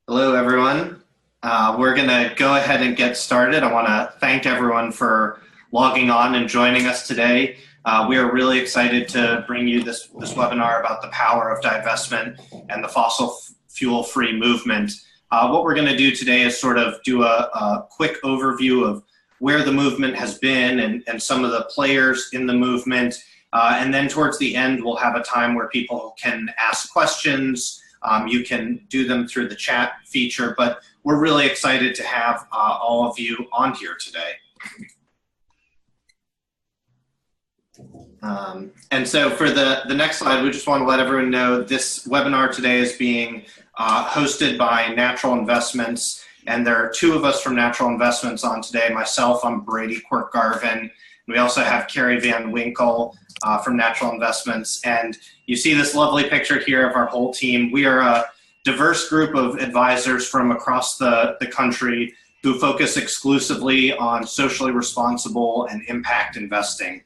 Hello, everyone. We're going to go ahead and get started. I want to thank everyone for logging on and joining us today. We are really excited to bring you this webinar about the power of divestment and the fossil fuel-free movement. What we're going to do today is sort of do a quick overview of where the movement has been and some of the players in the movement. And then towards the end, we'll have a time where people can ask questions. You can do them through the chat feature, but we're really excited to have all of you on here today. And so for the next slide, we just want to let everyone know this webinar today is being hosted by Natural Investments, and there are two of us from Natural Investments on today. Myself, I'm Brady Quirk-Garvin. We also have Carrie Van Winkle from Natural Investments. And you see this lovely picture here of our whole team. We are a diverse group of advisors from across the country who focus exclusively on socially responsible and impact investing.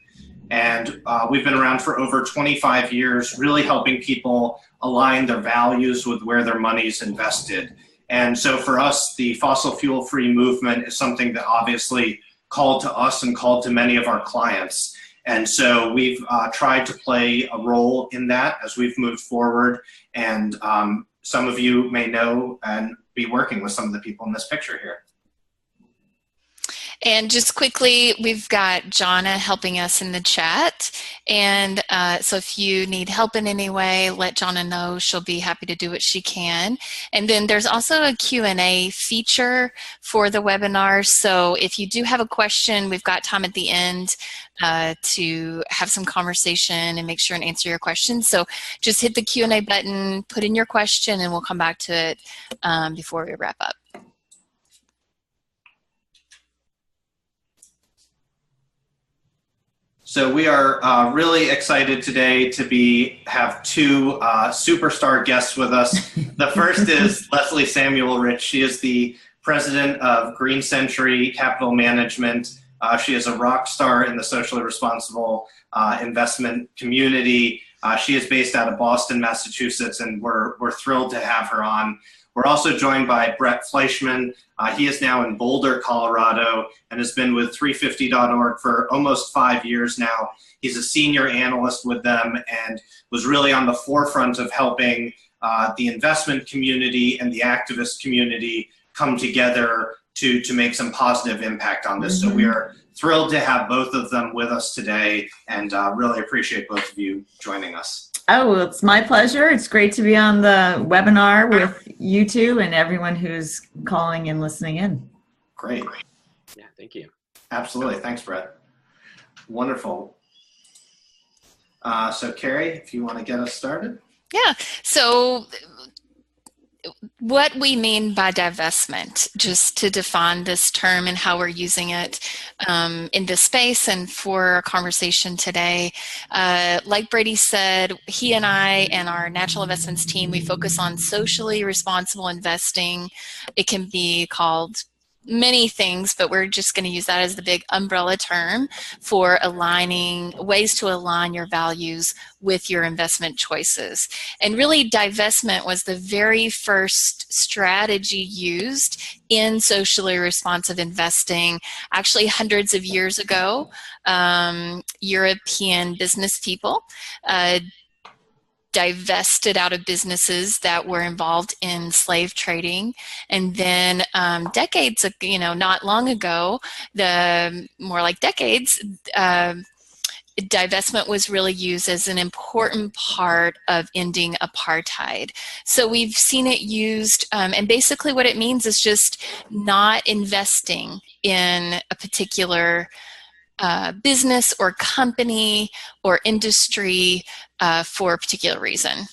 And we've been around for over 25 years, really helping people align their values with where their money's invested. And so for us, the fossil fuel-free movement is something that obviously called to us and called to many of our clients. And so we've tried to play a role in that as we've moved forward. And some of you may know and be working with some of the people in this picture here. And just quickly, we've got Jonna helping us in the chat. And so if you need help in any way, let Jonna know. She'll be happy to do what she can. And then there's also a Q&A feature for the webinar. So if you do have a question, we've got time at the end to have some conversation and make sure and answer your questions. So just hit the Q&A button, put in your question, and we'll come back to it before we wrap up. So we are really excited today to have two superstar guests with us. The first is Leslie Samuel Rich. She is the president of Green Century Capital Management. She is a rock star in the socially responsible investment community. She is based out of Boston, Massachusetts, and we're thrilled to have her on. We're also joined by Brett Fleischman. He is now in Boulder, Colorado, and has been with 350.org for almost 5 years now. He's a senior analyst with them and was really on the forefront of helping the investment community and the activist community come together to make some positive impact on this. So we are thrilled to have both of them with us today and really appreciate both of you joining us. Oh, well, it's my pleasure. It's great to be on the webinar with you two and everyone who's calling and listening in. Great. Yeah, thank you. Absolutely. Thanks, Brett. Wonderful. So Carrie, if you want to get us started. Yeah. So what we mean by divestment, just to define this term and how we're using it in this space and for our conversation today. Like Brady said, he and I and our Natural Investments team, we focus on socially responsible investing. It can be called many things, but we're just going to use that as the big umbrella term for ways to align your values with your investment choices. And really, divestment was the very first strategy used in socially responsive investing, actually hundreds of years ago. European business people divested out of businesses that were involved in slave trading, and then decades, not long ago, more like decades, divestment was really used as an important part of ending apartheid. So we've seen it used, and basically what it means is just not investing in a particular business or company or industry for a particular reason.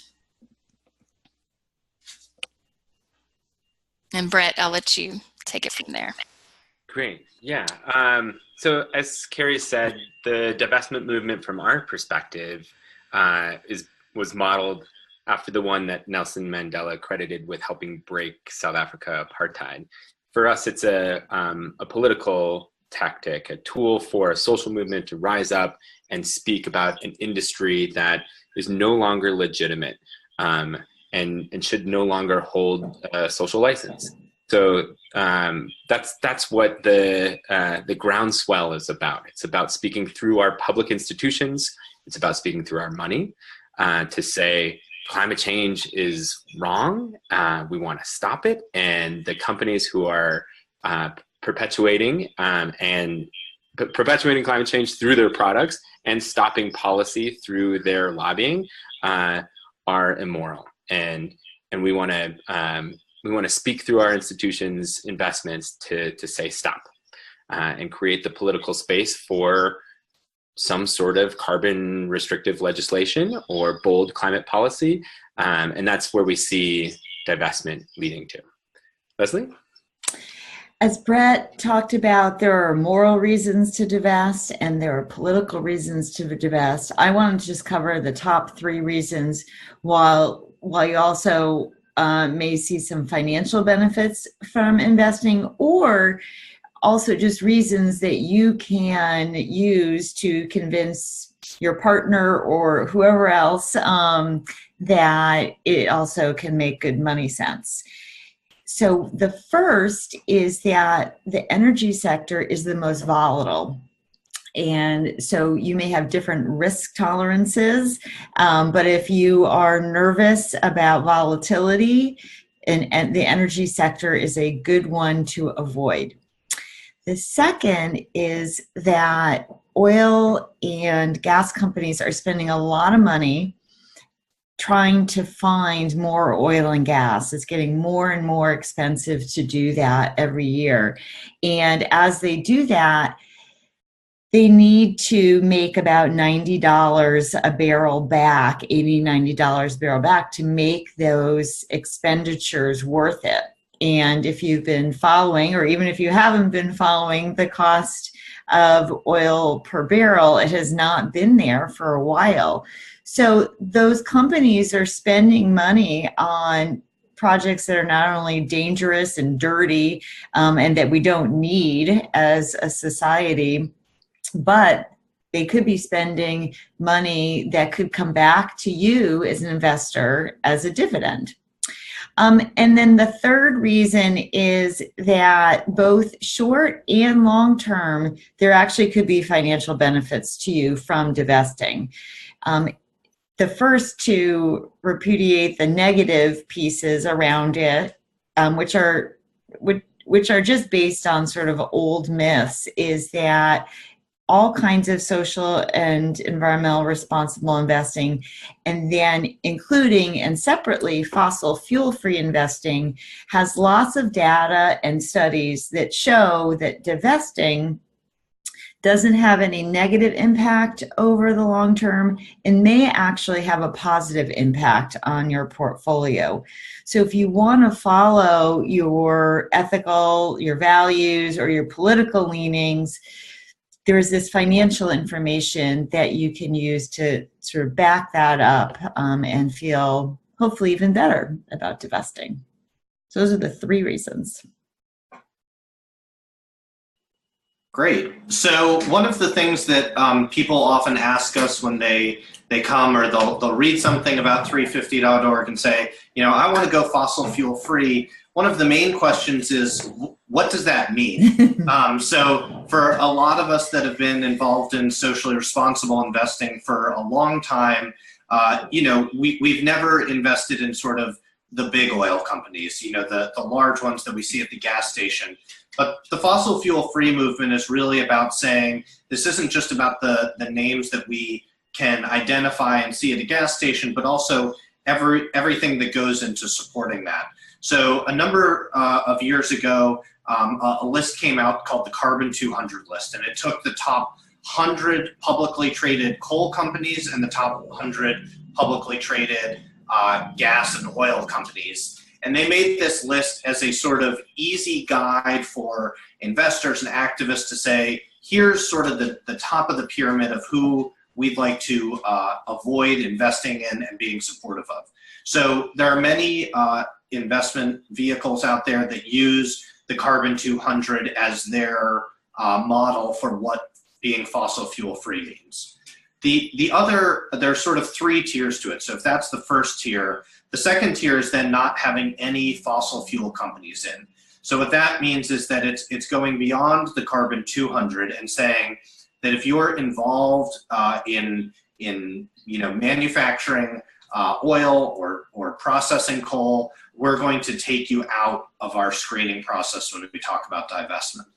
And Brett, I'll let you take it from there. Great. Yeah. So as Carrie said, the divestment movement from our perspective was modeled after the one that Nelson Mandela credited with helping break South Africa apartheid. For us, it's a political tactic, a tool for a social movement to rise up and speak about an industry that is no longer legitimate. and should no longer hold a social license. So that's what the groundswell is about. It's about speaking through our public institutions. It's about speaking through our money to say climate change is wrong. We want to stop it, and the companies who are perpetuating climate change through their products and stopping policy through their lobbying are immoral. And we want to speak through our institutions' investments to say stop and create the political space for some sort of carbon restrictive legislation or bold climate policy. And that's where we see divestment leading to. Leslie? As Brett talked about, there are moral reasons to divest and there are political reasons to divest. I wanted to just cover the top 3 reasons, while you also may see some financial benefits from investing, or also just reasons that you can use to convince your partner or whoever else that it also can make good money sense. So the first is that the energy sector is the most volatile. And so you may have different risk tolerances, but if you are nervous about volatility, and the energy sector is a good one to avoid. The second is that oil and gas companies are spending a lot of money trying to find more oil and gas. It's getting more and more expensive to do that every year. And as they do that, they need to make about $90 a barrel back, $80, $90 a barrel back to make those expenditures worth it. And if you've been following, or even if you haven't been following the cost of oil per barrel, it has not been there for a while. So those companies are spending money on projects that are not only dangerous and dirty and that we don't need as a society, but they could be spending money that could come back to you as an investor as a dividend. And then the third reason is that both short and long term, there actually could be financial benefits to you from divesting. The first to repudiate the negative pieces around it, which are just based on sort of old myths, is that all kinds of social and environmental responsible investing, and then including and separately fossil fuel-free investing, has lots of data and studies that show that divesting doesn't have any negative impact over the long term and may actually have a positive impact on your portfolio. So if you want to follow your ethical, your values, or your political leanings, there's this financial information that you can use to sort of back that up and feel hopefully even better about divesting. So those are the 3 reasons. Great. So one of the things that people often ask us when they come, or they'll read something about 350.org and say, you know, I want to go fossil fuel free. One of the main questions is, what does that mean? So for a lot of us that have been involved in socially responsible investing for a long time, you know, we've never invested in sort of the big oil companies, you know, the large ones that we see at the gas station. But the fossil fuel free movement is really about saying this isn't just about the names that we can identify and see at a gas station, but also everything that goes into supporting that. So a number of years ago, a list came out called the Carbon 200 list, and it took the top 100 publicly traded coal companies and the top 100 publicly traded gas and oil companies. And they made this list as a sort of easy guide for investors and activists to say, here's sort of the top of the pyramid of who we'd like to avoid investing in and being supportive of. So there are many investment vehicles out there that use the Carbon 200 as their model for what being fossil fuel free means. There's sort of three tiers to it. So if that's the first tier, the second tier is then not having any fossil fuel companies in. So what that means is that it's going beyond the carbon 200 and saying that if you're involved in manufacturing oil or processing coal, we're going to take you out of our screening process when we talk about divestment.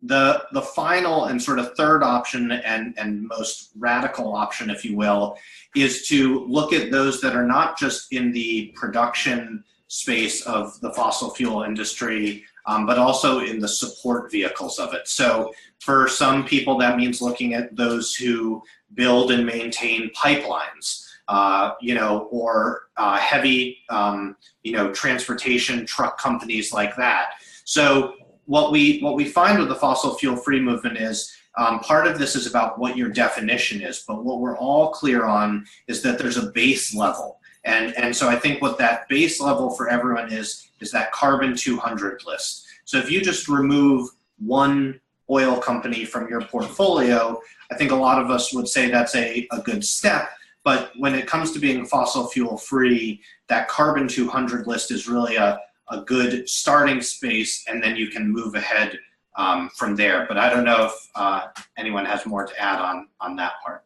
The final and sort of third option and most radical option, if you will, is to look at those that are not just in the production space of the fossil fuel industry, but also in the support vehicles of it. So for some people, that means looking at those who build and maintain pipelines, or heavy, transportation truck companies like that. So what we find with the fossil fuel free movement is part of this is about what your definition is, but what we're all clear on is that there's a base level. And so I think what that base level for everyone is that carbon 200 list. So if you just remove one oil company from your portfolio, I think a lot of us would say that's a good step. But when it comes to being fossil fuel free, that carbon 200 list is really a good starting space, and then you can move ahead from there. But I don't know if anyone has more to add on that part.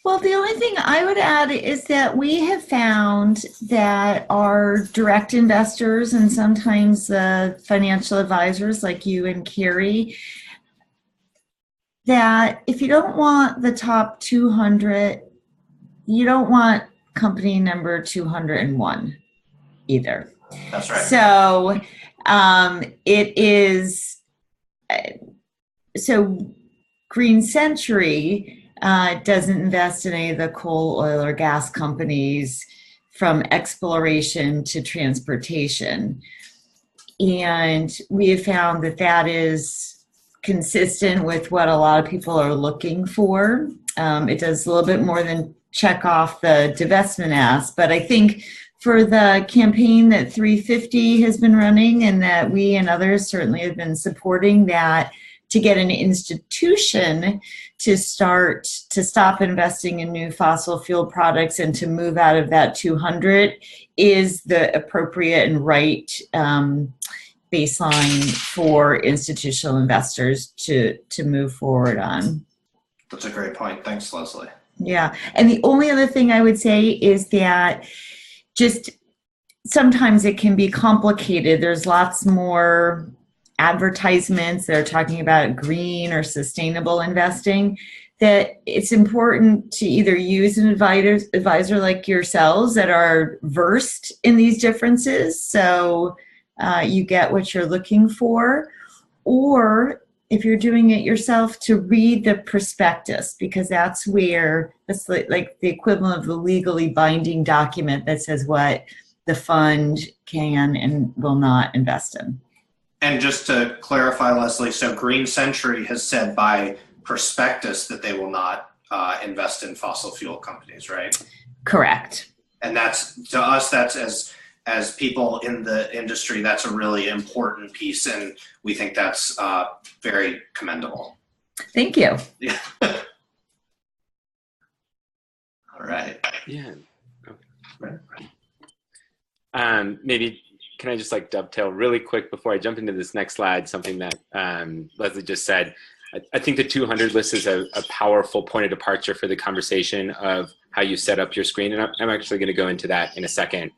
Well, the only thing I would add is that we have found that our direct investors and sometimes the financial advisors like you and Carrie, that if you don't want the top 200, you don't want company number 201 either. That's right. So it is, so Green Century doesn't invest in any of the coal, oil, or gas companies from exploration to transportation. And we have found that that is consistent with what a lot of people are looking for. It does a little bit more than check off the divestment ask, but I think for the campaign that 350 has been running and that we and others certainly have been supporting, that to get an institution to stop investing in new fossil fuel products and to move out of that 200 is the appropriate and right baseline for institutional investors to move forward on. That's a great point. Thanks, Leslie. Yeah, and the only other thing I would say is that just sometimes it can be complicated. There's lots more advertisements that are talking about green or sustainable investing, that it's important to either use an advisor like yourselves that are versed in these differences, so you get what you're looking for, or if you're doing it yourself, to read the prospectus, because that's where it's like the equivalent of the legally binding document that says what the fund can and will not invest in. And just to clarify, Leslie, so Green Century has said by prospectus that they will not invest in fossil fuel companies, right? Correct. And that's, to us, that's as people in the industry, that's a really important piece, and we think that's very commendable. Thank you. Yeah. All right. Yeah. Okay. Maybe can I just dovetail really quick before I jump into this next slide, something that Leslie just said. I think the 200 list is a powerful point of departure for the conversation of how you set up your screen. And I'm actually going to go into that in a second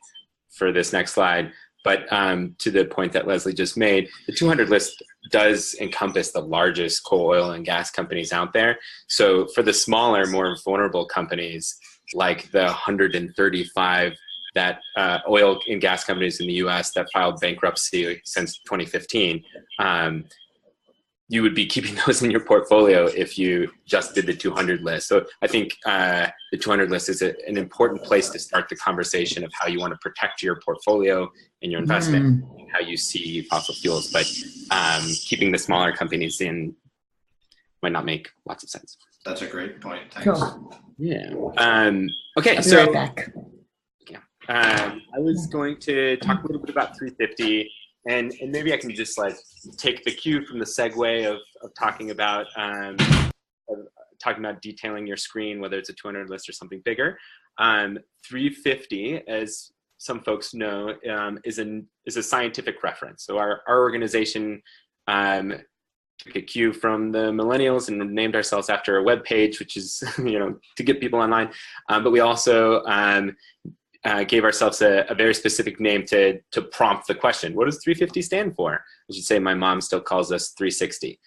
for this next slide. But to the point that Leslie just made, the 200 list does encompass the largest coal, oil, and gas companies out there. So for the smaller, more vulnerable companies, like the 135 that oil and gas companies in the US that filed bankruptcy since 2015, you would be keeping those in your portfolio if you just did the 200 list. So I think the 200 list is an important place to start the conversation of how you want to protect your portfolio and your investment, and how you see fossil fuels. But keeping the smaller companies in might not make lots of sense. That's a great point. Thanks. Cool. Yeah. Okay. I'll be so right back. I was going to talk a little bit about 350, and maybe I can just take the cue from the segue of talking about talking about detailing your screen, whether it's a 200 list or something bigger. 350, as some folks know, is a scientific reference. So our organization took a cue from the millennials and named ourselves after a web page, which is, to get people online. But we also gave ourselves a very specific name to prompt the question, what does 350 stand for? I should say my mom still calls us 360.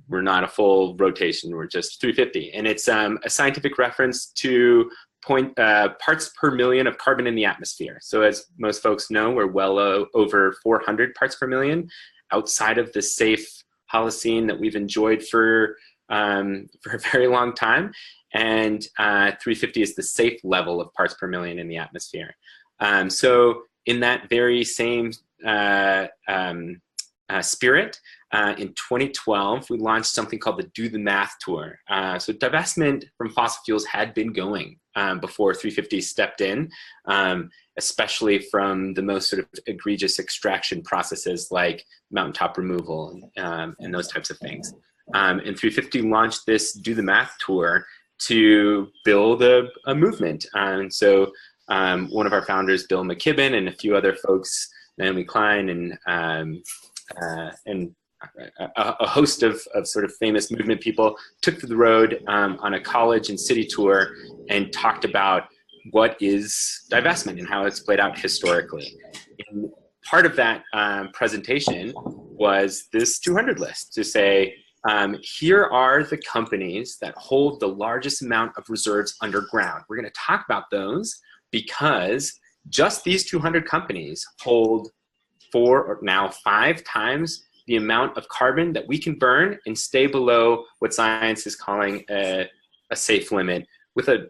We're not a full rotation, we're just 350. And it's a scientific reference to parts per million of carbon in the atmosphere. So as most folks know, we're well over 400 parts per million outside of the safe Holocene that we've enjoyed for a very long time. And 350 is the safe level of parts per million in the atmosphere. So in that very same spirit, in 2012, we launched something called the Do the Math Tour. So divestment from fossil fuels had been going before 350 stepped in, especially from the most sort of egregious extraction processes like mountaintop removal and those types of things. And 350 launched this Do the Math Tour to build a movement. And so one of our founders, Bill McKibben, and a few other folks, Naomi Klein and a host of sort of famous movement people, took to the road on a college and city tour and talked about what is divestment and how it's played out historically. And part of that presentation was this 200 list to say, here are the companies that hold the largest amount of reserves underground. We're going to talk about those because just these 200 companies hold 4 or now 5 times the amount of carbon that we can burn and stay below what science is calling a safe limit with a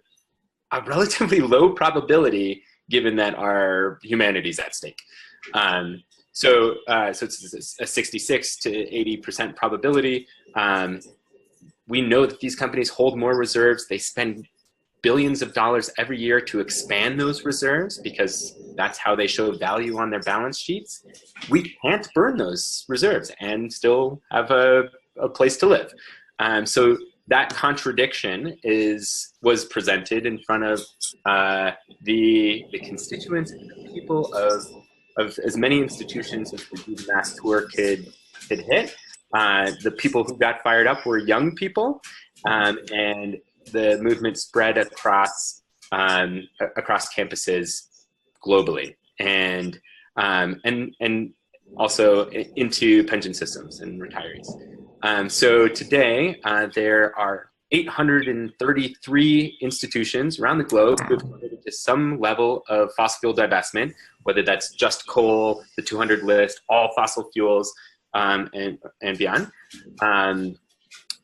relatively low probability given that our humanity is at stake. So it's a 66 to 80% probability. We know that these companies hold more reserves. They spend billions of dollars every year to expand those reserves because that's how they show value on their balance sheets. We can't burn those reserves and still have a place to live. So that contradiction was presented in front of the constituents and the people of as many institutions as the Do the Math Tour could hit. The people who got fired up were young people, and the movement spread across campuses globally, and also into pension systems and retirees. So today there are 833 institutions around the globe who have committed to some level of fossil fuel divestment, whether that's just coal, the 200 list, all fossil fuels, and beyond.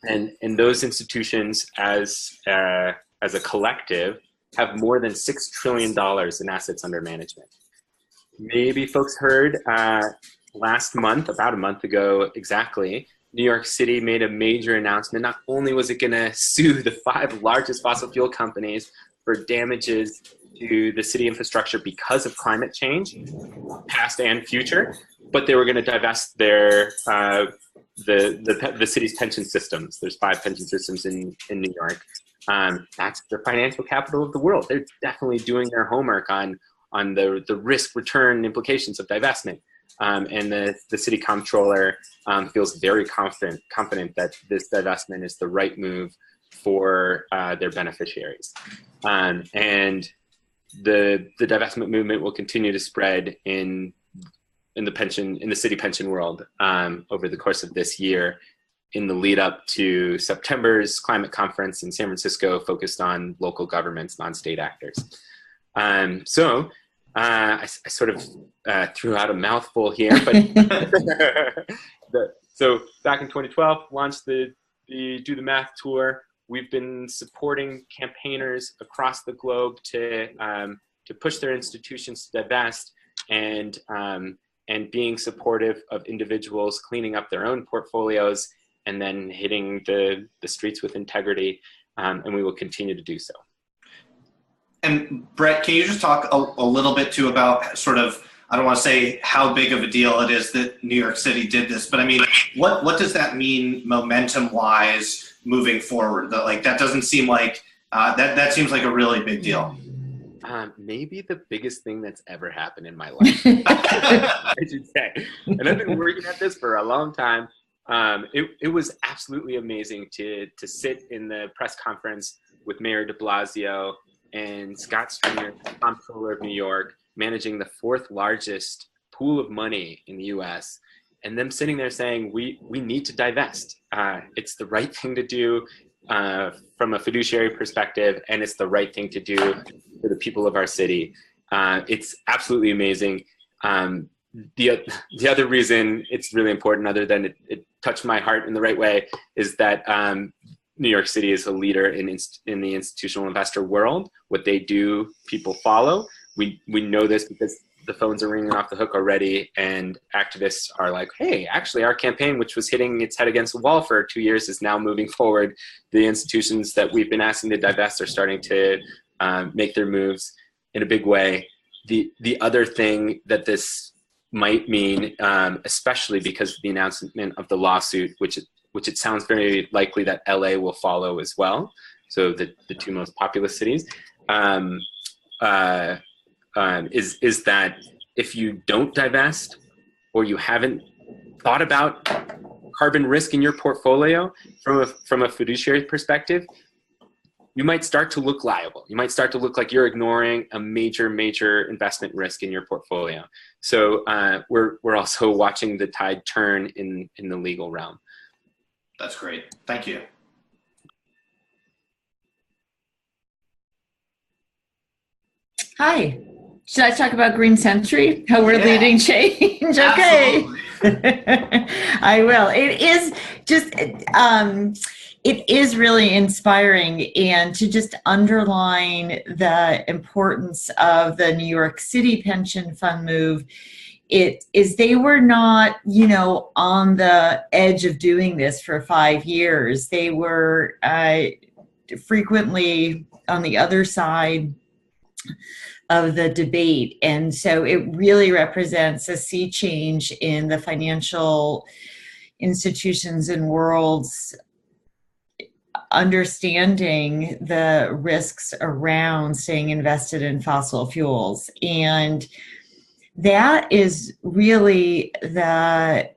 And those institutions, as a collective, have more than $6 trillion in assets under management. Maybe folks heard last month, about a month ago exactly, New York City made a major announcement. Not only was it going to sue the 5 largest fossil fuel companies for damages to the city infrastructure because of climate change, past and future, but they were going to divest their the city's pension systems. There's 5 pension systems in New York. That's the financial capital of the world. They're definitely doing their homework on the risk return implications of divestment. And the city comptroller feels very confident that this divestment is the right move for their beneficiaries. And the divestment movement will continue to spread in the city pension world over the course of this year, in the lead up to September's climate conference in San Francisco, focused on local governments, non-state actors. So I sort of threw out a mouthful here, but so back in 2012, launched the Do the Math Tour. We've been supporting campaigners across the globe to push their institutions to divest, and being supportive of individuals cleaning up their own portfolios and then hitting the streets with integrity, and we will continue to do so. And Brett, can you just talk a little bit too about sort of I don't want to say how big of a deal it is that New York City did this, but I mean, what does that mean momentum-wise moving forward? That doesn't seem like that seems like a really big deal. Maybe the biggest thing that's ever happened in my life, I should say. And I've been working at this for a long time. It was absolutely amazing to sit in the press conference with Mayor de Blasio and Scott Stringer, Comptroller of New York, managing the 4th largest pool of money in the U.S., and them sitting there saying, we need to divest. It's the right thing to do from a fiduciary perspective, and it's the right thing to do for the people of our city. It's absolutely amazing. The other reason it's really important, other than it touched my heart in the right way, is that New York City is a leader in the institutional investor world. What they do, people follow. We know this because the phones are ringing off the hook already, and activists are like, hey, actually our campaign, which was hitting its head against the wall for 2 years, is now moving forward. The institutions that we've been asking to divest are starting to make their moves in a big way. The other thing that this might mean, especially because of the announcement of the lawsuit, which it sounds very likely that LA will follow as well, so the 2 most populous cities, is that if you don't divest, or you haven't thought about carbon risk in your portfolio from a fiduciary perspective, you might start to look liable. You might start to look like you're ignoring a major investment risk in your portfolio. So we're also watching the tide turn in the legal realm. That's great. Thank you. Hi. Should I talk about Green Century? How we're leading change? Okay. I will. It is just, it is really inspiring, and to just underline the importance of the New York City pension fund move, it is they were not, on the edge of doing this for 5 years. They were frequently on the other side of the debate. And so it really represents a sea change in the financial institutions and world's understanding the risks around staying invested in fossil fuels. And that is really the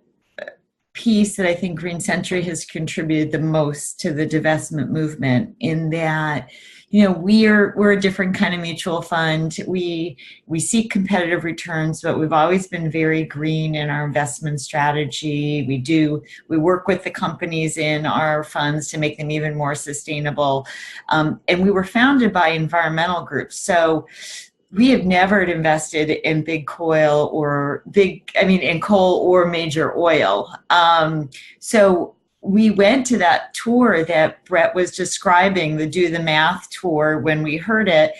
piece that I think Green Century has contributed the most to the divestment movement, in that we're a different kind of mutual fund. We seek competitive returns, but we've always been very green in our investment strategy. We work with the companies in our funds to make them even more sustainable. And we were founded by environmental groups. So we have never invested in in coal or major oil. So we went to that tour that Brett was describing, the Do the Math tour, when we heard it,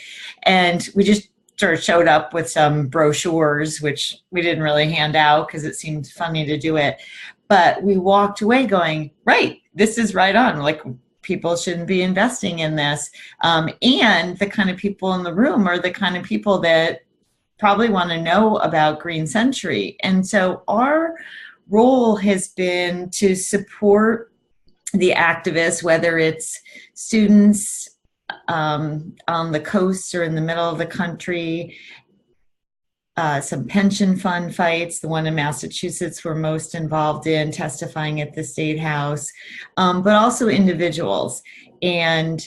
and we just sort of showed up with some brochures, which we didn't really hand out because it seemed funny to do it. But we walked away going, right, this is right on. Like, people shouldn't be investing in this. And the kind of people in the room are the kind of people that probably want to know about Green Century. And so our role has been to support the activists, whether it's students on the coast or in the middle of the country, some pension fund fights, the one in Massachusetts we're most involved in, testifying at the State House, but also individuals. And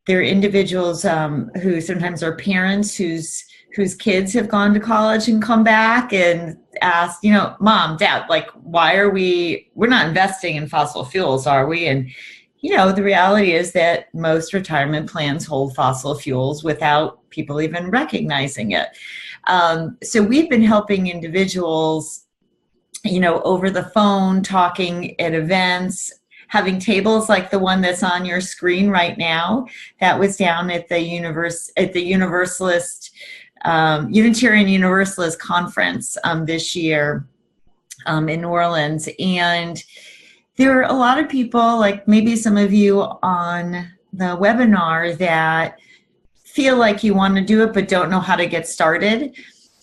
there are individuals who sometimes are parents whose kids have gone to college and come back and ask, Mom, Dad, like, why are we're not investing in fossil fuels, are we? And, the reality is that most retirement plans hold fossil fuels without people even recognizing it. So we've been helping individuals, over the phone, talking at events, having tables like the one that's on your screen right now. That was down at the Unitarian Universalist Conference this year in New Orleans. And there are a lot of people, like maybe some of you on the webinar, that feel like you want to do it but don't know how to get started.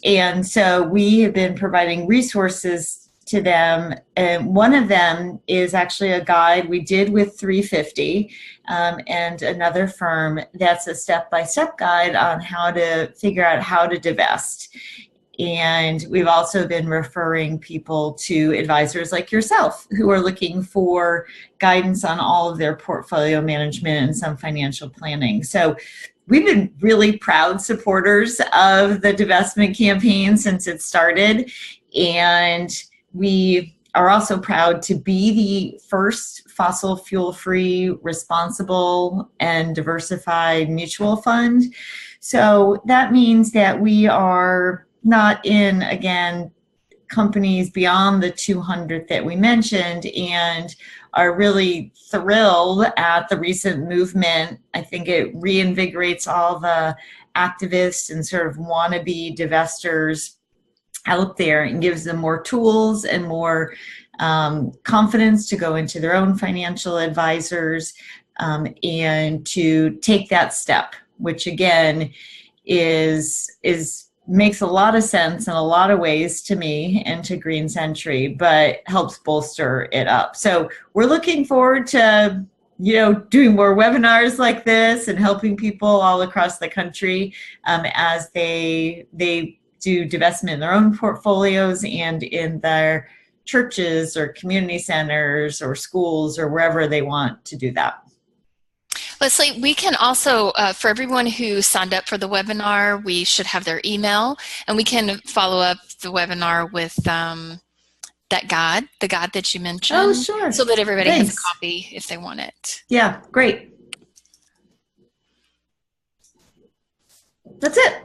And so we have been providing resources to them. And one of them is actually a guide we did with 350 and another firm that's a step-by-step guide on how to figure out how to divest. And we've also been referring people to advisors like yourself who are looking for guidance on all of their portfolio management and some financial planning. So we've been really proud supporters of the divestment campaign since it started. And we are also proud to be the first fossil fuel-free, responsible, and diversified mutual fund. So that means that we are not in, again, companies beyond the 200 that we mentioned, and are really thrilled at the recent movement. I think it reinvigorates all the activists and sort of wannabe divestors out there and gives them more tools and more confidence to go into their own financial advisors and to take that step, which again makes a lot of sense in a lot of ways to me and to Green Century, but helps bolster it up. So we're looking forward to, doing more webinars like this and helping people all across the country as they do divestment in their own portfolios and in their churches or community centers or schools or wherever they want to do that. Leslie, we can also, for everyone who signed up for the webinar, we should have their email, and we can follow up the webinar with that guide, the guide that you mentioned. Oh, sure. So that everybody Thanks. has a copy if they want it. Yeah, great. That's it.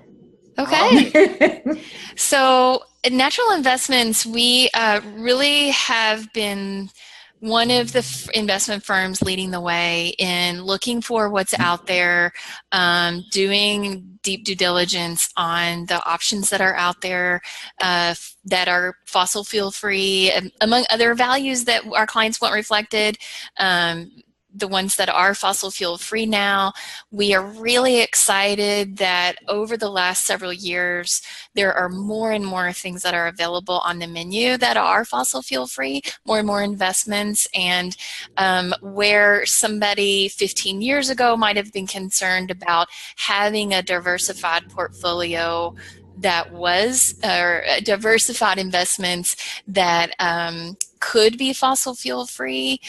Okay. So at Natural Investments, we really have been one of the investment firms leading the way in looking for what's out there, doing deep due diligence on the options that are out there that are fossil fuel free, among other values that our clients want reflected. The ones that are fossil fuel free now. We are really excited that over the last several years, there are more and more things that are available on the menu that are fossil fuel free, more and more investments, and where somebody 15 years ago might have been concerned about having a diversified portfolio that was, or diversified investments that could be fossil fuel free,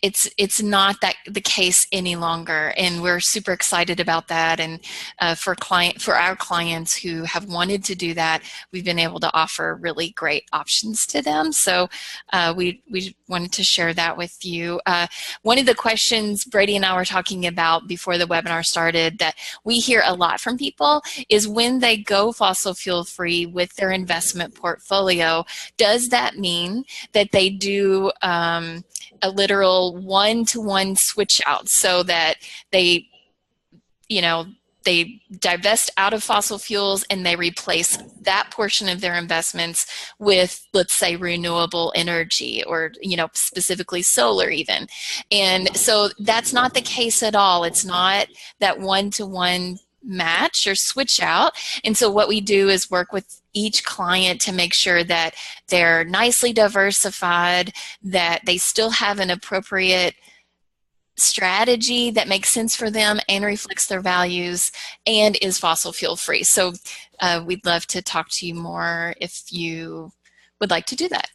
it's not that the case any longer, and we're super excited about that. And for our clients who have wanted to do that, we've been able to offer really great options to them. So we wanted to share that with you. One of the questions Brady and I were talking about before the webinar started that we hear a lot from people is when they go fossil fuel free with their investment portfolio, does that mean that they do a literal one-to-one switch out so that they divest out of fossil fuels and they replace that portion of their investments with, let's say, renewable energy or, specifically solar even. And so that's not the case at all. It's not that one-to-one match or switch out. And so what we do is work with each client to make sure that they're nicely diversified, that they still have an appropriate strategy that makes sense for them and reflects their values and is fossil fuel free. So we'd love to talk to you more if you would like to do that.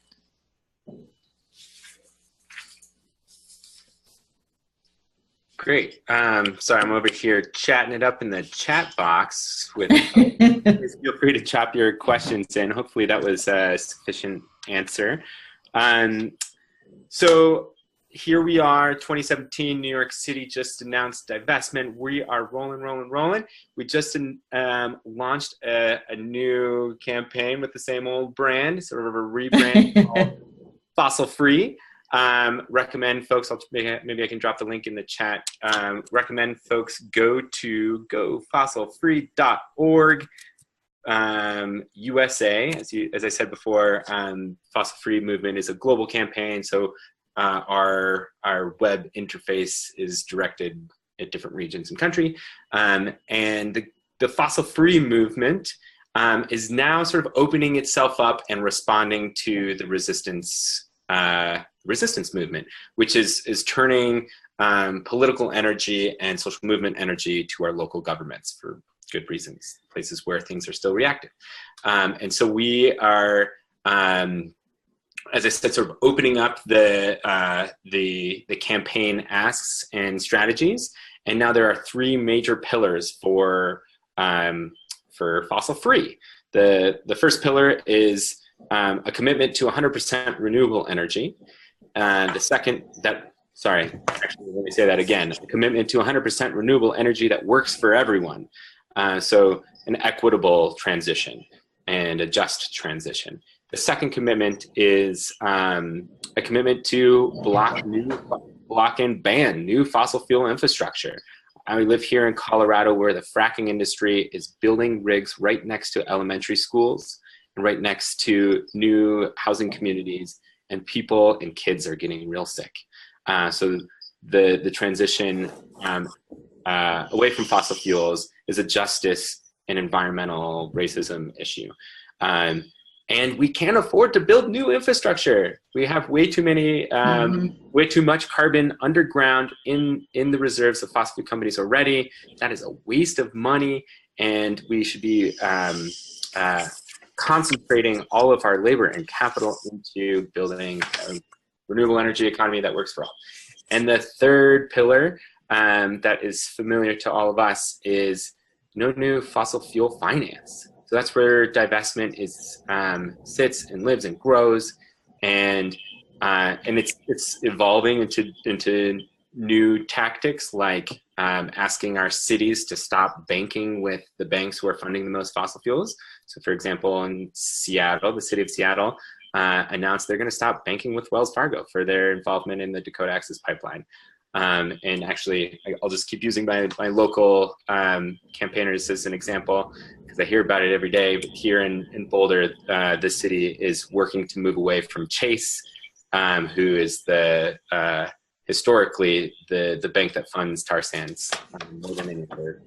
Great. So I'm over here chatting it up in the chat box with please feel free to chop your questions in. Hopefully that was a sufficient answer. So here we are, 2017, New York City just announced divestment. We are rolling. We just launched a new campaign with the same old brand, sort of a rebrand called Fossil Free. Recommend folks, maybe I can drop the link in the chat. Recommend folks go to gofossilfree.org. USA, as I said before, Fossil Free movement is a global campaign, so our web interface is directed at different regions and country. And the Fossil Free movement is now sort of opening itself up and responding to the resistance movement, which is turning political energy and social movement energy to our local governments for good reasons, places where things are still reactive. And so we are, as I said, sort of opening up the campaign asks and strategies. And now there are three major pillars for fossil free. The first pillar is a commitment to 100% renewable energy. The second, actually, let me say that again, a commitment to 100% renewable energy that works for everyone. So an equitable transition and a just transition. The second commitment is a commitment to block and ban new fossil fuel infrastructure. I live here in Colorado where the fracking industry is building rigs right next to elementary schools and right next to new housing communities, and people and kids are getting real sick. So the transition away from fossil fuels is a justice and environmental racism issue. And we can't afford to build new infrastructure. We have way too many, way too much carbon underground in the reserves of fossil fuel companies already. That is a waste of money, and we should be concentrating all of our labor and capital into building a renewable energy economy that works for all. And the third pillar that is familiar to all of us is no new fossil fuel finance. So that's where divestment sits and lives and grows, and it's evolving into new tactics like asking our cities to stop banking with the banks who are funding the most fossil fuels. So, for example, in Seattle, the city of Seattle announced they're going to stop banking with Wells Fargo for their involvement in the Dakota Access Pipeline. And actually, I'll just keep using my local campaigners as an example, because I hear about it every day. But here in Boulder, the city is working to move away from Chase, who is historically the bank that funds tar sands more than any other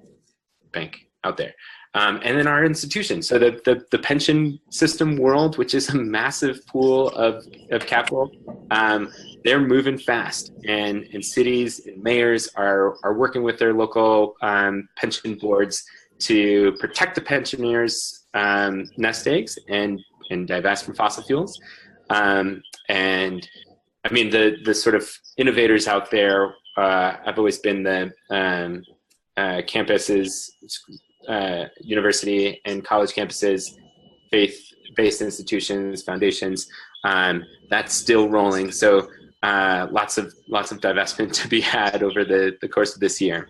bank out there. And then our institutions. So the pension system world, which is a massive pool of capital, they're moving fast, and cities and mayors are working with their local pension boards to protect the pensioners' nest eggs and divest from fossil fuels. And I mean, the sort of innovators out there have always been the campuses, university and college campuses, faith-based institutions, foundations. That's still rolling. So lots of divestment to be had over the course of this year.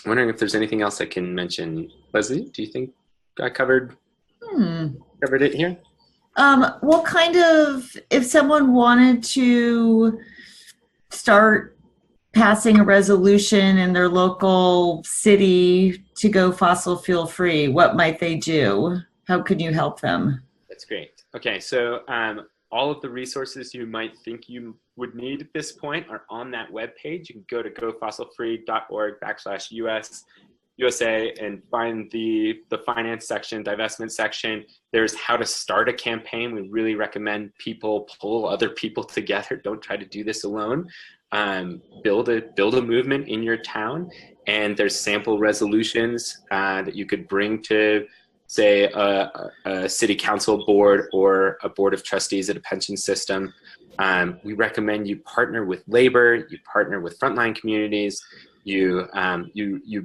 Wondering if there's anything else I can mention. Leslie, do you think I covered it here? What kind of, if someone wanted to start passing a resolution in their local city to go fossil fuel free, what might they do? How could you help them? That's great. Okay, so all of the resources you might think you would need at this point are on that webpage. You can go to gofossilfree.org/USA and find the finance section, divestment section. There's how to start a campaign. We really recommend people pull other people together. Don't try to do this alone. Build a movement in your town, and there's sample resolutions that you could bring to, say, a city council board or a board of trustees at a pension system. We recommend you partner with labor, you partner with frontline communities, you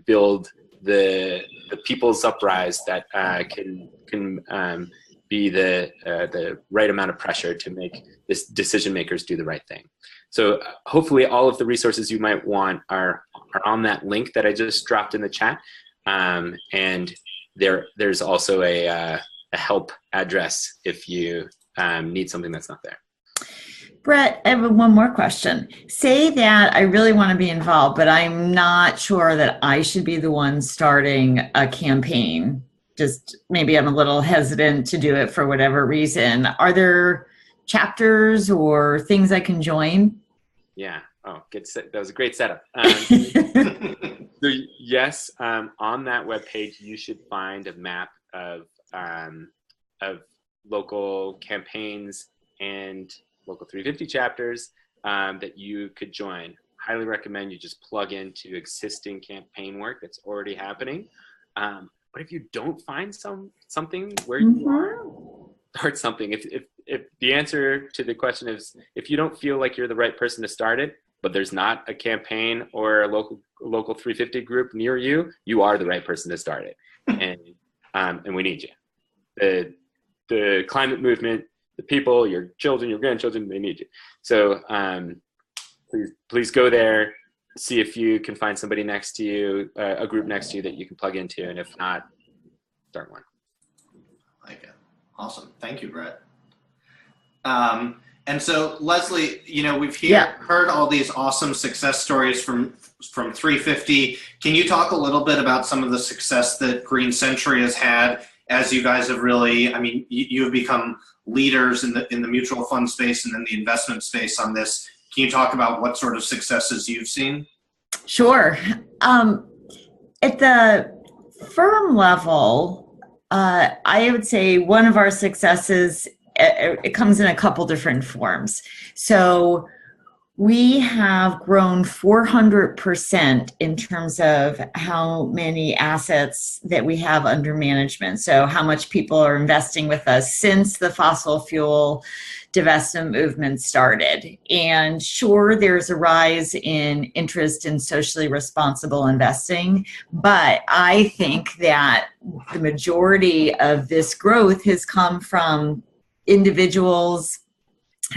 build the people's uprise that can be the right amount of pressure to make this decision makers do the right thing. So hopefully all of the resources you might want are on that link that I just dropped in the chat. And there's also a help address if you need something that's not there. Brett, I have one more question. Say that I really want to be involved, but I'm not sure that I should be the one starting a campaign. Just maybe I'm a little hesitant to do it for whatever reason. Are there chapters or things I can join? Yeah. Oh, good. That was a great setup. So yes, on that webpage, you should find a map of local campaigns and local 350 chapters that you could join. Highly recommend you just plug into existing campaign work that's already happening. But if you don't find something where you are, start something. If the answer to the question is, if you don't feel like you're the right person to start it, but there's not a campaign or a local 350 group near you, you are the right person to start it. And we need you. The climate movement, the people, your children, your grandchildren, they need you. So please go there, see if you can find somebody next to you, a group next to you that you can plug into, and if not, start one. I like it. Awesome. Thank you, Brett. And so, Leslie, we've heard all these awesome success stories from 350. Can you talk a little bit about some of the success that Green Century has had as you guys have really, you have become leaders in the mutual fund space and in the investment space on this. Can you talk about what sort of successes you've seen? Sure. At the firm level, I would say one of our successes, it comes in a couple different forms. So we have grown 400% in terms of how many assets that we have under management. So how much people are investing with us since the fossil fuel divestment movement started. And sure, there's a rise in interest in socially responsible investing, but I think that the majority of this growth has come from individuals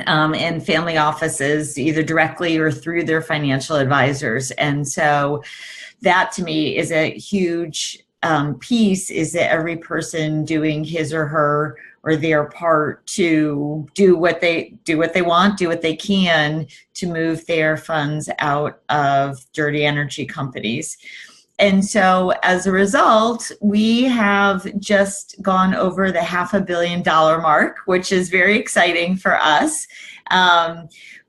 and family offices, either directly or through their financial advisors. And so that to me is a huge piece, is that every person doing his or her or their part to do what they want, do what they can to move their funds out of dirty energy companies. And so as a result, we have just gone over the $500 million mark, which is very exciting for us.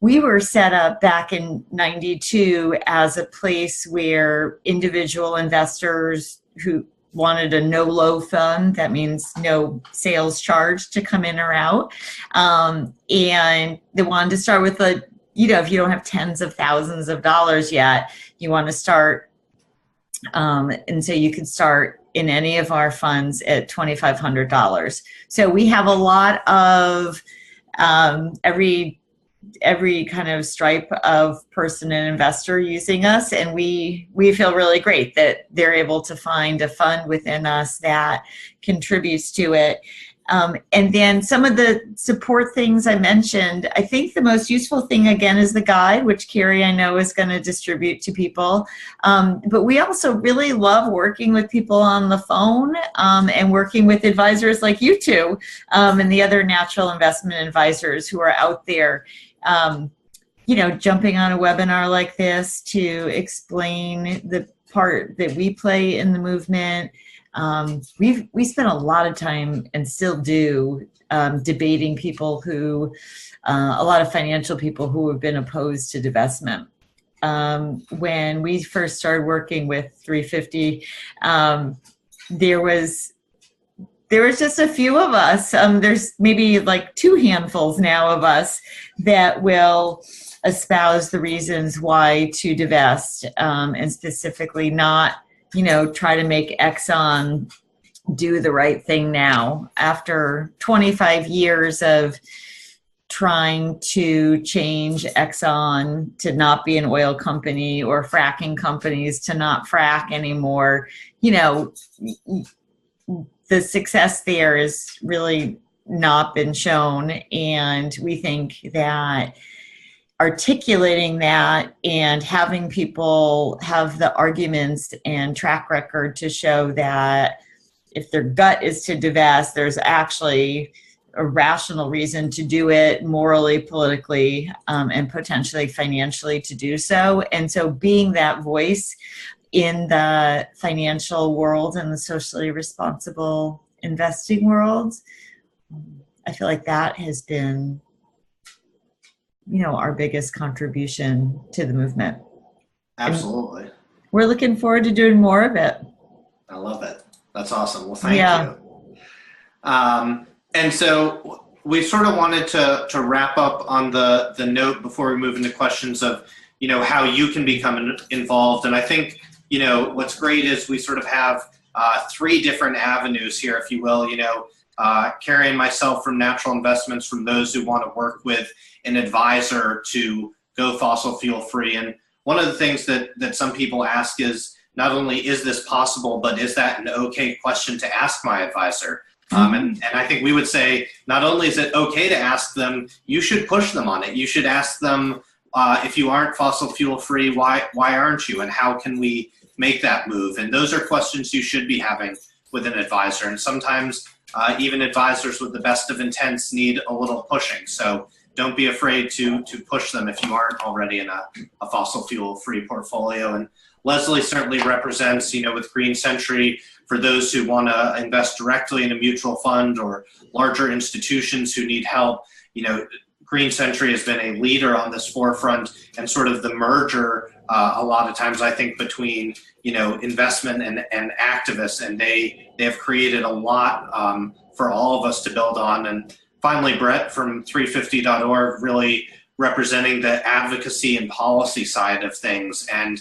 We were set up back in '92 as a place where individual investors who wanted a no-low fund, that means no sales charge to come in or out, and they wanted to start with if you don't have tens of thousands of dollars yet, you want to start. And so you can start in any of our funds at $2,500. So we have a lot of every kind of stripe of person and investor using us, and we feel really great that they're able to find a fund within us that contributes to it. And then some of the support things I mentioned, I think the most useful thing, again, is the guide, which Carrie, I know, is going to distribute to people. But we also really love working with people on the phone and working with advisors like you two and the other natural investment advisors who are out there, jumping on a webinar like this to explain the part that we play in the movement. We spent a lot of time and still do debating people who, a lot of financial people who have been opposed to divestment. When we first started working with 350, there was just a few of us. There's maybe like 2 handfuls now of us that will espouse the reasons why to divest, and specifically not try to make Exxon do the right thing now. After 25 years of trying to change Exxon to not be an oil company or fracking companies to not frack anymore, the success there has really not been shown. And we think that articulating that and having people have the arguments and track record to show that if their gut is to divest, there's actually a rational reason to do it morally, politically, and potentially financially to do so. And so being that voice in the financial world and the socially responsible investing world, I feel like that has been our biggest contribution to the movement. Absolutely. we're looking forward to doing more of it. I love it. That's awesome. Well, thank you. And so we sort of wanted to wrap up on the note before we move into questions of, how you can become involved. And I think, what's great is we sort of have 3 different avenues here, if you will, Carrie and myself from Natural Investments, from those who want to work with an advisor to go fossil fuel free. And one of the things that some people ask is, not only is this possible, but is that an okay question to ask my advisor? And I think we would say, not only is it okay to ask them, you should push them on it. You should ask them, if you aren't fossil fuel free, why aren't you? And how can we make that move? And those are questions you should be having with an advisor. And sometimes even advisors with the best of intents need a little pushing. So don't be afraid to push them if you aren't already in a fossil fuel free portfolio. And Leslie certainly represents, with Green Century, for those who want to invest directly in a mutual fund or larger institutions who need help. Green Century has been a leader on this forefront and sort of the merger a lot of times, I think, between, investment and activists, and they have created a lot for all of us to build on. And finally, Brett from 350.org really representing the advocacy and policy side of things. And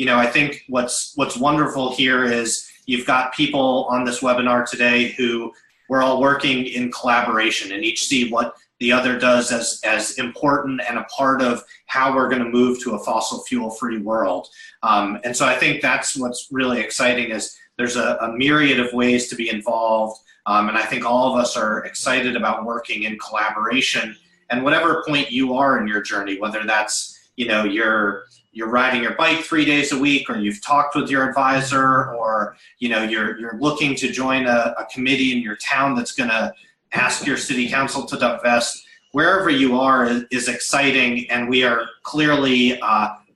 I think what's wonderful here is you've got people on this webinar today who we're all working in collaboration and each see what the other does as important and a part of how we're going to move to a fossil fuel free world. And so I think that's what's really exciting is there's a myriad of ways to be involved. And I think all of us are excited about working in collaboration. And whatever point you are in your journey, whether that's, you're riding your bike 3 days a week, or you've talked with your advisor, or you're looking to join a committee in your town that's going to ask your city council to divest. Wherever you are is exciting, and we are clearly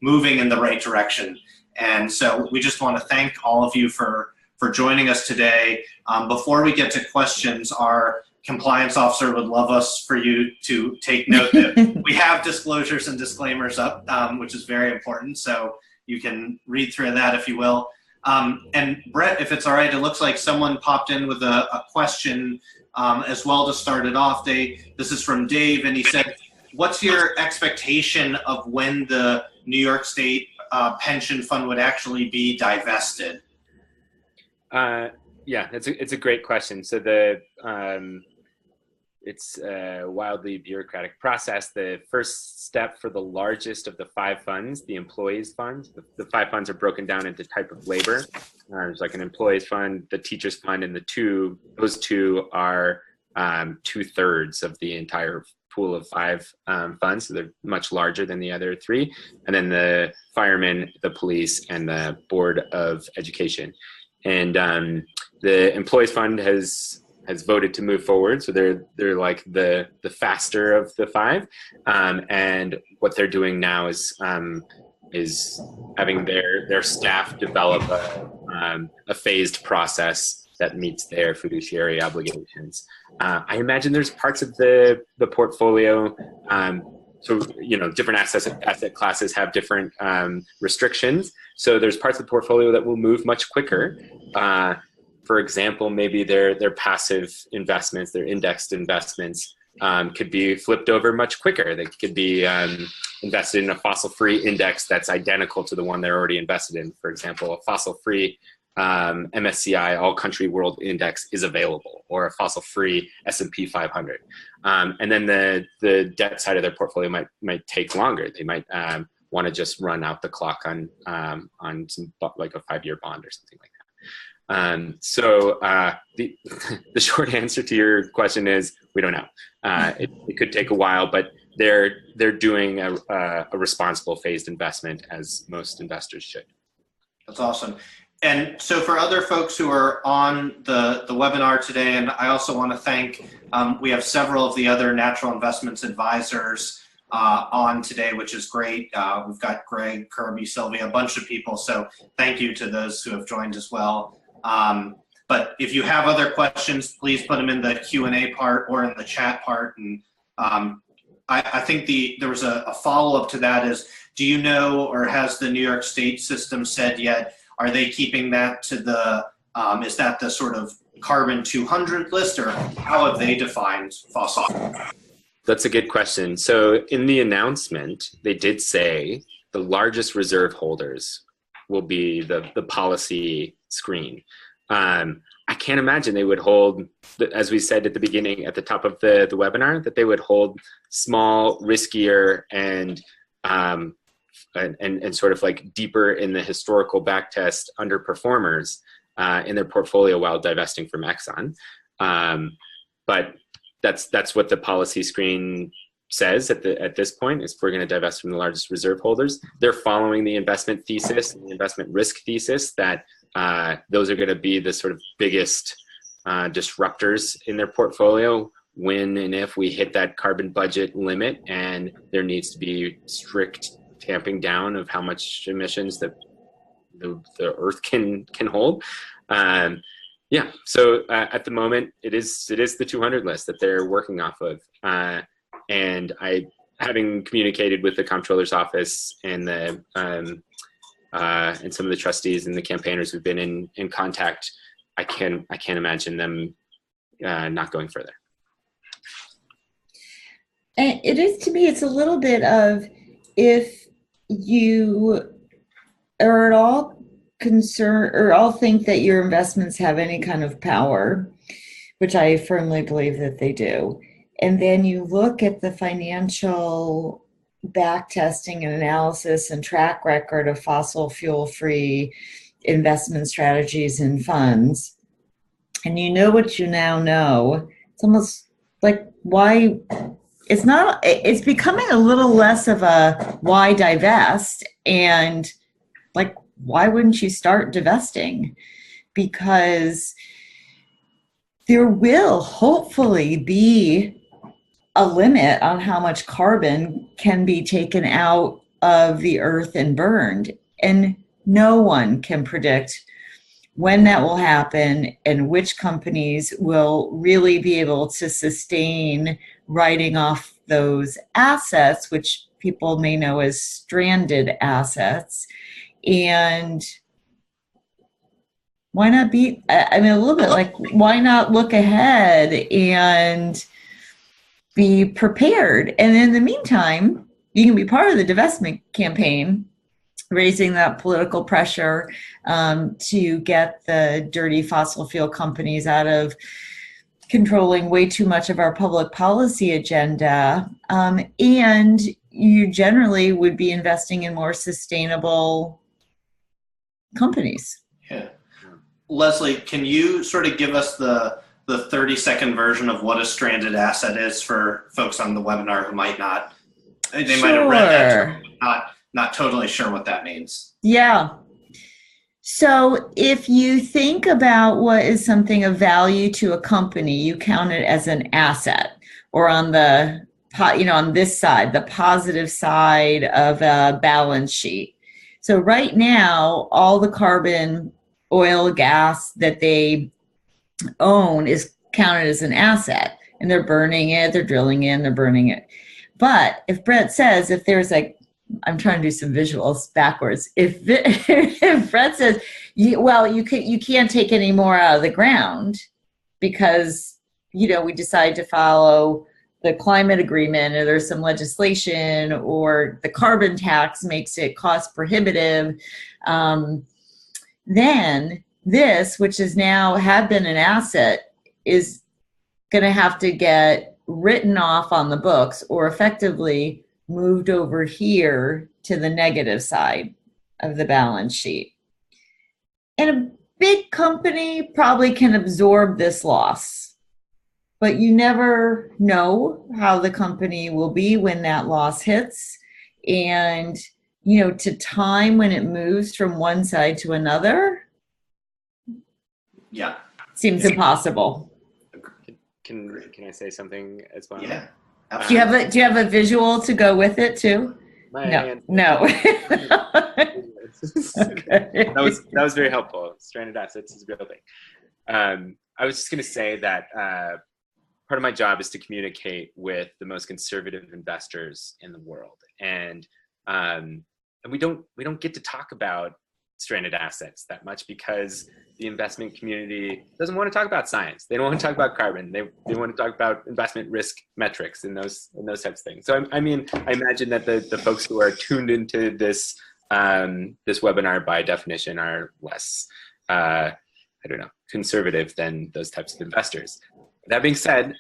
moving in the right direction. And so we just want to thank all of you for joining us today. Before we get to questions, our compliance officer would love us for you to take note that we have disclosures and disclaimers up, which is very important. So you can read through that if you will. And Brett, if it's all right, it looks like someone popped in with a question as well to start it off. This is from Dave, and he said, what's your expectation of when the New York State pension fund would actually be divested? Yeah, it's a great question. So it's a wildly bureaucratic process. The first step for the largest of the 5 funds, the employees fund, the 5 funds are broken down into type of labor. There's like an employees fund, the teachers fund, and those two are 2/3 of the entire pool of 5 funds. So they're much larger than the other 3. And then the firemen, the police, and the Board of Education. And the employees fund has voted to move forward, so they're like the faster of the 5, and what they're doing now is having their staff develop a phased process that meets their fiduciary obligations. I imagine there's parts of the portfolio. So, different asset classes have different restrictions. So there's parts of the portfolio that will move much quicker. For example, maybe their passive investments, their indexed investments could be flipped over much quicker. They could be invested in a fossil-free index that's identical to the one they're already invested in. For example, a fossil-free MSCI All Country World Index is available, or a fossil-free S&P 500. And then the debt side of their portfolio might take longer. They might want to just run out the clock on some, like a 5-year bond or something like that. So the short answer to your question is we don't know. It could take a while, but they're doing a responsible phased investment, as most investors should. That's awesome. And so for other folks who are on the webinar today, and I also want to thank, we have several of the other Natural Investments advisors on today, which is great. We've got Greg, Kirby, Sylvia, a bunch of people. So thank you to those who have joined as well. But if you have other questions, please put them in the Q&A part or in the chat part, and I think there was a follow-up to that is, do you know, or has the New York State system said yet, are they keeping that to the, is that the sort of carbon 200 list, or how have they defined fossil fuel? That's a good question. So in the announcement, they did say the largest reserve holders will be the policy screen. I can't imagine they would hold, as we said at the beginning, at the top of the webinar, that they would hold small, riskier, and sort of like deeper in the historical backtest underperformers in their portfolio while divesting from Exxon. But that's what the policy screen says at this point, is we're going to divest from the largest reserve holders. They're following the investment thesis and the investment risk thesis that those are going to be the sort of biggest disruptors in their portfolio when and if we hit that carbon budget limit, and there needs to be strict tamping down of how much emissions that the Earth can hold. Yeah, so at the moment, it is the 200 list that they're working off of. And having communicated with the comptroller's office and and some of the trustees and the campaigners who've been in contact, I can't imagine them not going further. And it is, to me, it's a little bit of, if you are at all concerned or all think that your investments have any kind of power, which I firmly believe that they do, and then you look at the financial back testing and analysis and track record of fossil fuel free investment strategies and funds, and you know what you now know, it's almost like, why it's becoming a little less of a why divest, and like, why wouldn't you start divesting? Because there will hopefully be a limit on how much carbon can be taken out of the earth and burned. And no one can predict when that will happen and which companies will really be able to sustain writing off those assets, which people may know as stranded assets. And why not be, I mean, a little bit like, why not look ahead and be prepared? And in the meantime, you can be part of the divestment campaign, raising that political pressure to get the dirty fossil fuel companies out of controlling way too much of our public policy agenda. And you generally would be investing in more sustainable companies. Yeah. Leslie, can you sort of give us the 30-second version of what a stranded asset is for folks on the webinar who might not, they might have read that, but not totally sure what that means? Yeah. So if you think about what is something of value to a company, you count it as an asset, or on the, on this side, the positive side of a balance sheet. So right now, all the carbon, oil, gas that they own is counted as an asset, and they're burning it, they're drilling in, they're burning it. But if Brett says, if there's like, I'm trying to do some visuals backwards. If Brett says, you can't take any more out of the ground because, we decide to follow the climate agreement, or there's some legislation, or the carbon tax makes it cost prohibitive, then this, which is now had been an asset, is going to have to get written off on the books, or effectively moved over here to the negative side of the balance sheet. And a big company probably can absorb this loss, but you never know how the company will be when that loss hits. And, to time when it moves from one side to another, yeah, seems impossible. Can I say something as well? Yeah. Do you have a visual to go with it too? No. Okay. That was very helpful. Stranded assets is a real thing. I was just going to say that part of my job is to communicate with the most conservative investors in the world, and we don't get to talk about stranded assets that much because the investment community doesn't want to talk about science. They don't want to talk about carbon. They want to talk about investment risk metrics and those types of things. So I imagine that the folks who are tuned into this this webinar by definition are less conservative than those types of investors. That being said,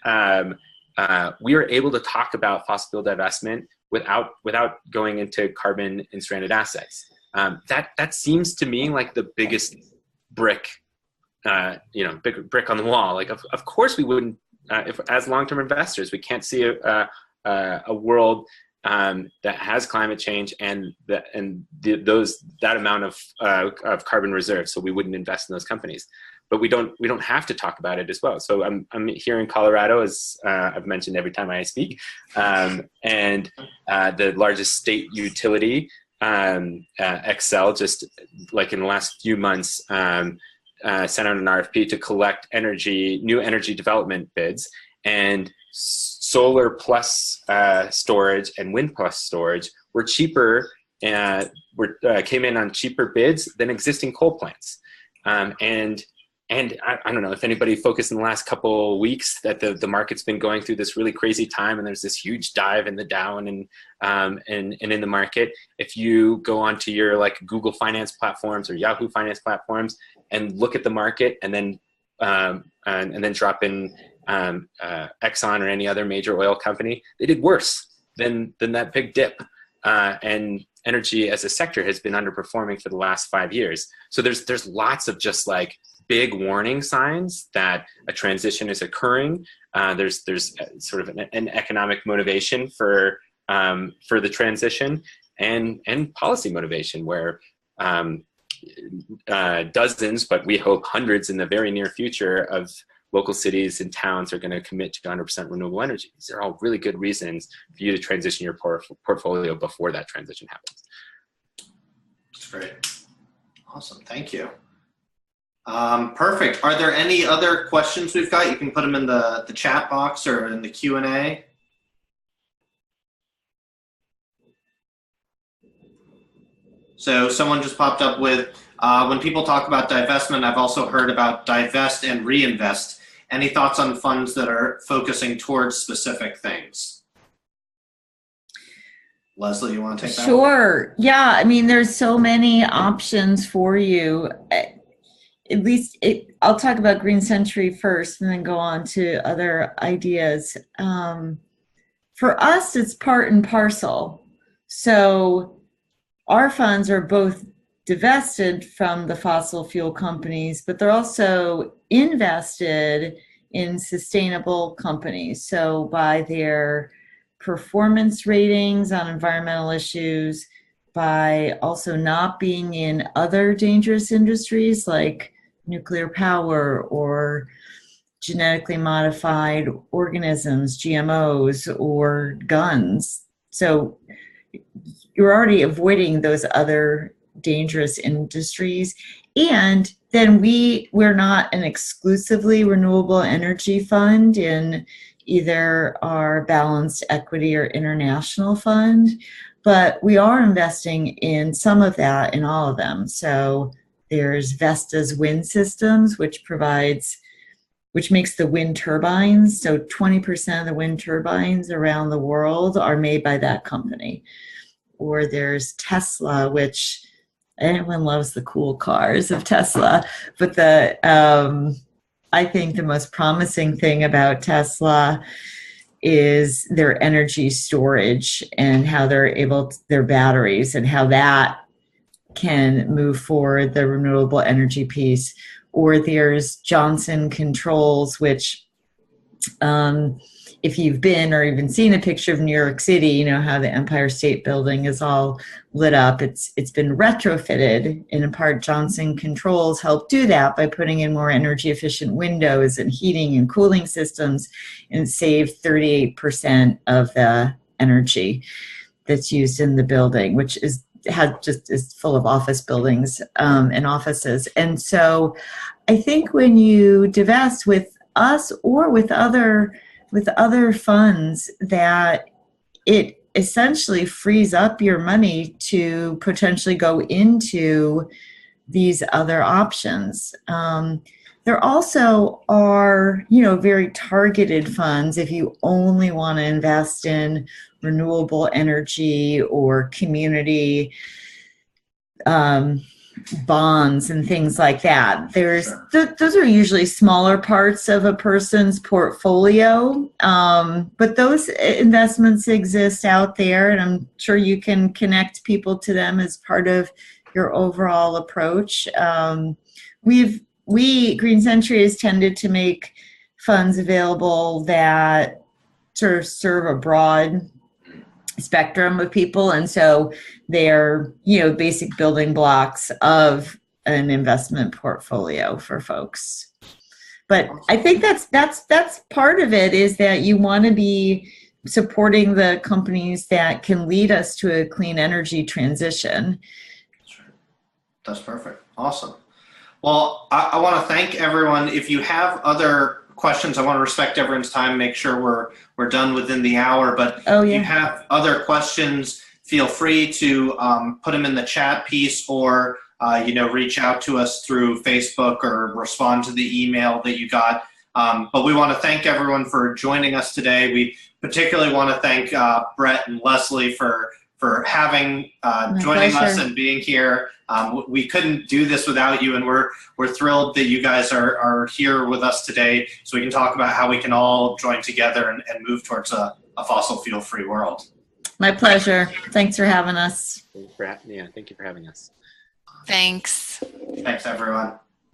we are able to talk about fossil fuel divestment without going into carbon and stranded assets. That seems to me like the biggest brick, big brick on the wall. Like, of course we wouldn't, if as long-term investors, we can't see a world that has climate change and that amount of carbon reserves. So we wouldn't invest in those companies. But we don't have to talk about it as well. So I'm here in Colorado, as I've mentioned every time I speak, and the largest state utility, Excel, just like in the last few months, sent out an RFP to collect new energy development bids, and solar plus storage and wind plus storage were cheaper, came in on cheaper bids than existing coal plants, And I don't know if anybody focused in the last couple weeks that the market's been going through this really crazy time, and there's this huge dive in the Dow and in the market. If you go onto your like Google Finance platforms or Yahoo Finance platforms and look at the market, and then drop in Exxon or any other major oil company, they did worse than that big dip. And energy as a sector has been underperforming for the last 5 years. So there's lots of just like big warning signs that a transition is occurring. There's sort of an economic motivation for the transition, and policy motivation where dozens, but we hope hundreds in the very near future of local cities and towns are going to commit to 100% renewable energy. These are all really good reasons for you to transition your portfolio before that transition happens. That's great. Awesome. Thank you. Perfect. Are there any other questions we've got? You can put them in the chat box or in the Q&A. So someone just popped up with, when people talk about divestment, I've also heard about divest and reinvest. Any thoughts on funds that are focusing towards specific things? Leslie, you want to take that? Sure. Yeah, I mean, there's so many options for you. At least I'll talk about Green Century first and then go on to other ideas. For us, it's part and parcel. So our funds are both divested from the fossil fuel companies, but they're also invested in sustainable companies. So by their performance ratings on environmental issues, by also not being in other dangerous industries like nuclear power or genetically modified organisms, GMOs, or guns. So you're already avoiding those other dangerous industries. And then we're not an exclusively renewable energy fund in either our balanced equity or international fund, but we are investing in some of that in all of them. So there's Vestas wind systems, which makes the wind turbines. So 20% of the wind turbines around the world are made by that company. Or there's Tesla, which everyone loves the cool cars of Tesla, but I think the most promising thing about Tesla is their energy storage and how their batteries and how that can move forward the renewable energy piece. Or there's Johnson Controls, which if you've been or even seen a picture of New York City, you know how the Empire State Building is all lit up. It's been retrofitted, and in part Johnson Controls helped do that by putting in more energy efficient windows and heating and cooling systems, and saved 38% of the energy that's used in the building, which is full of office buildings and offices. And so I think when you divest with us or with other with other funds that it essentially frees up your money to potentially go into these other options. There also are, very targeted funds if you only want to invest in renewable energy or community bonds and things like that. Those are usually smaller parts of a person's portfolio, but those investments exist out there, and I'm sure you can connect people to them as part of your overall approach. Green Century has tended to make funds available that sort of serve a broad spectrum of people, and so they're basic building blocks of an investment portfolio for folks. But I think that's part of it, is that you want to be supporting the companies that can lead us to a clean energy transition. That's perfect. Awesome. Well, I want to thank everyone. If you have other questions, I want to respect everyone's time, make sure we're done within the hour. But if you have other questions, feel free to put them in the chat piece, or reach out to us through Facebook or respond to the email that you got. But we want to thank everyone for joining us today. We particularly want to thank Brett and Leslie for joining us and being here. We couldn't do this without you, and we're thrilled that you guys are here with us today, so we can talk about how we can all join together and move towards a fossil fuel-free world. My pleasure. Thanks for having us. Yeah, thank you for having us. Thanks. Thanks, everyone.